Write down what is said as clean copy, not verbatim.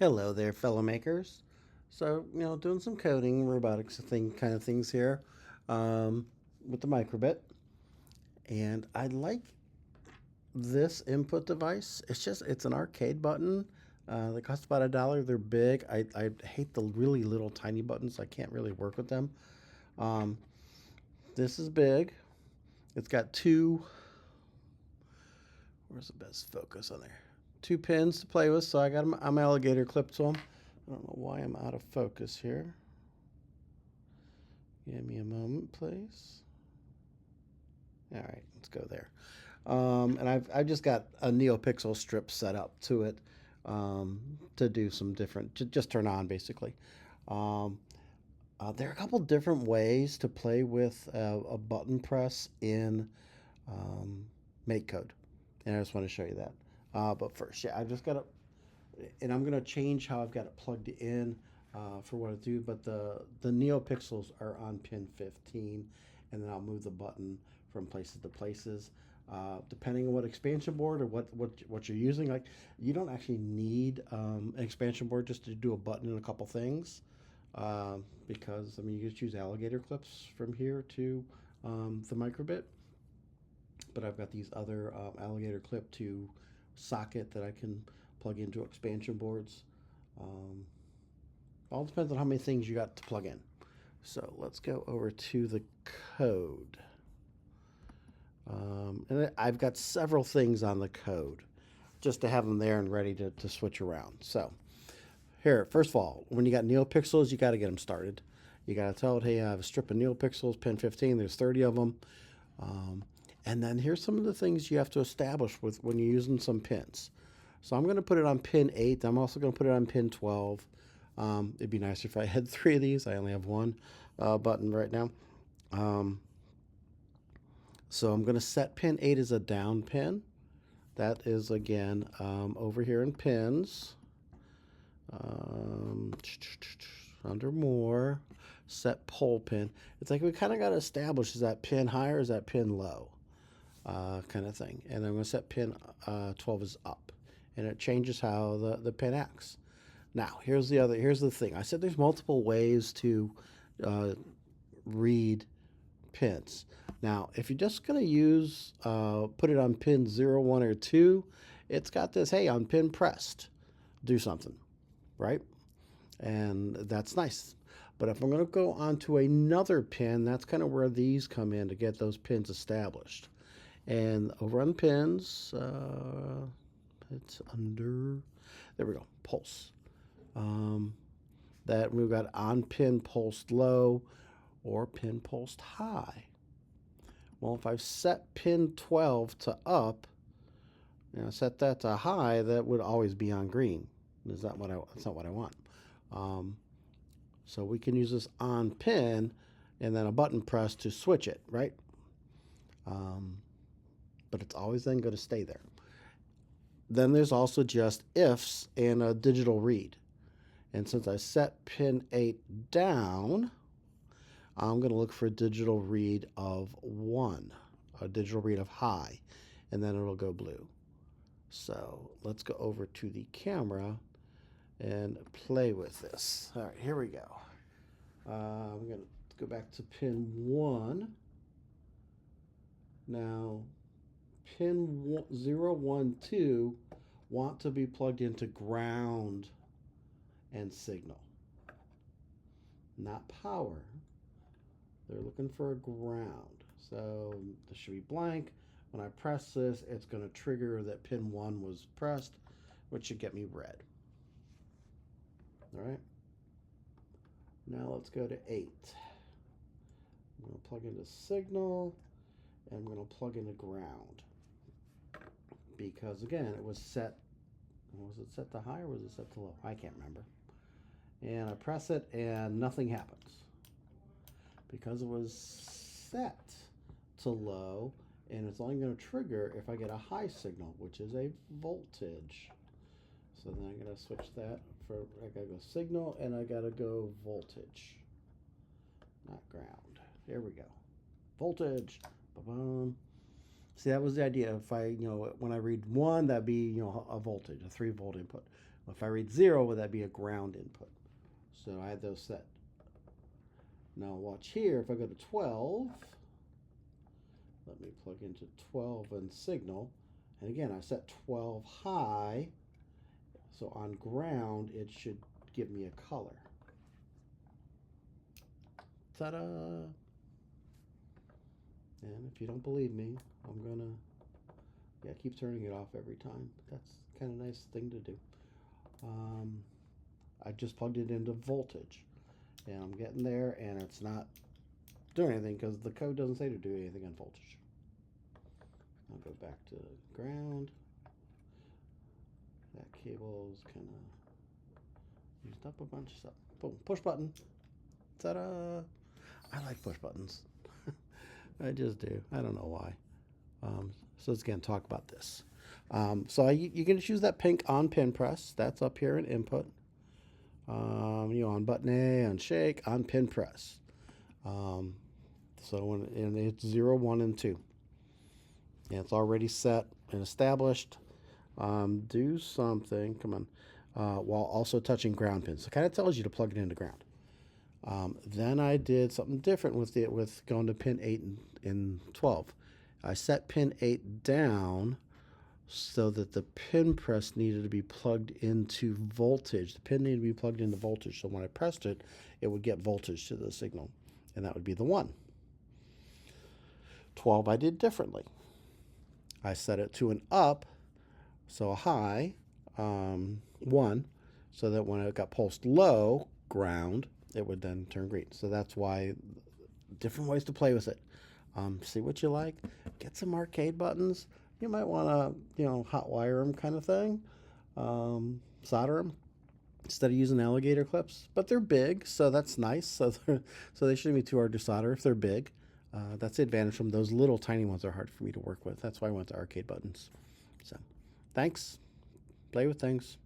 Hello there, fellow makers. So, doing some coding, robotics kind of things here um, with the microbit. And I like this input device. It's an arcade button. They cost about $1. They're big. I hate the really little tiny buttons. I can't really work with them. Um, this is big. It's got where's the best focus on there? Two pins to play with. So I got I'm alligator clipped to them. I don't know why I'm out of focus here. Give me a moment, please. All right, let's go there. And I've just got a NeoPixel strip set up to it to do some different, just turn on basically. Um, there are a couple different ways to play with a button press in um, MakeCode, and I just want to show you that. But first, yeah, I just got to, and I'm gonna change how I've got it plugged in for what I do. But the NeoPixels are on pin 15, and then I'll move the button from places to places. Depending on what expansion board or what you're using, like you don't actually need an expansion board just to do a button and a couple things, because I mean you just use alligator clips from here to the microbit. But I've got these other alligator clip to socket that I can plug into expansion boards. Um, all depends on how many things you got to plug in. So let's go over to the code. And I've got several things on the code just to have them there and ready to switch around. So here, first of all, when you got NeoPixels, you got to get them started. You got to tell it, hey, I have a strip of NeoPixels, pin 15, there's 30 of them. And then here's some of the things you have to establish with when you're using some pins. So I'm going to put it on pin 8. I'm also going to put it on pin 12. It'd be nicer if I had 3 of these. I only have one button right now. So I'm going to set pin 8 as a down pin. That is, again, over here in pins. Under more, set pole pin. It's like we kind of got to establish, is that pin high or is that pin low? Kind of thing. And I'm going to set pin 12 is up. And it changes how the pin acts. Now, here's the thing. I said there's multiple ways to read pins. Now, if you're just going to use, put it on pin 0, 1, or 2, it's got this, hey, on pin pressed, do something, right? And that's nice. But if I'm going to go onto another pin, that's kind of where these come in to get those pins established. And over on pins, it's under, there we go, pulse. That we've got on pin pulsed low or pin pulsed high. Well, if I've set pin 12 to up, set that to high, that would always be on green. That's not what I want. So we can use this on pin and then a button press to switch it, right? But it's always then going to stay there. Then there's also just ifs and a digital read. And since I set pin 8 down, I'm going to look for a digital read of 1, a digital read of high, and then it'll go blue. So let's go over to the camera and play with this. All right, here we go. I'm going to go back to pin 1. Now, pin 0, 1, 2 want to be plugged into ground and signal, not power. They're looking for a ground. So this should be blank. When I press this, it's going to trigger that pin 1 was pressed, which should get me red. All right. Now let's go to 8. I'm going to plug into signal, and I'm going to plug into ground. Because again, it was set, was it set to high or was it set to low? I can't remember. And I press it and nothing happens. Because it was set to low, and it's only going to trigger if I get a high signal, which is a voltage. So then I'm going to switch that for, I got to go signal, and I got to go voltage, not ground. There we go. Voltage. Ba-bum. See, that was the idea. If I, when I read 1, that'd be, a voltage, a 3-volt input. If I read 0, would that be a ground input? So I had those set. Now watch here, if I go to 12, let me plug into 12 and signal. And again, I set 12 high, so on ground, it should give me a color. Ta-da! And if you don't believe me, I'm gonna, keep turning it off every time. That's kind of a nice thing to do. I just plugged it into voltage, and I'm getting there, and it's not doing anything because the code doesn't say to do anything on voltage. I'll go back to ground. That cable's kind of used up a bunch of stuff. Boom, push button. Ta-da! I like push buttons. I just do. I don't know why. So let's again talk about this. You can choose that pink on pin press. That's up here in input. On button A, on shake, on pin press. And it's 0, 1, and 2. And it's already set and established. Do something, come on, while also touching ground pins. So it kind of tells you to plug it into ground. Then I did something different with going to pin 8 and 12. I set pin 8 down so that the pin press needed to be plugged into voltage. The pin needed to be plugged into voltage. So when I pressed it, it would get voltage to the signal, and that would be the 1. 12 I did differently. I set it to an up, so a high, 1, so that when it got pulsed low, ground, it would then turn green. So that's why different ways to play with it. See what you like. Get some arcade buttons. You might want to, hot wire them kind of thing. Solder them instead of using alligator clips. But they're big, so that's nice. So they shouldn't be too hard to solder if they're big. That's the advantage from those little tiny ones are hard for me to work with. That's why I went to arcade buttons. So thanks. Play with things.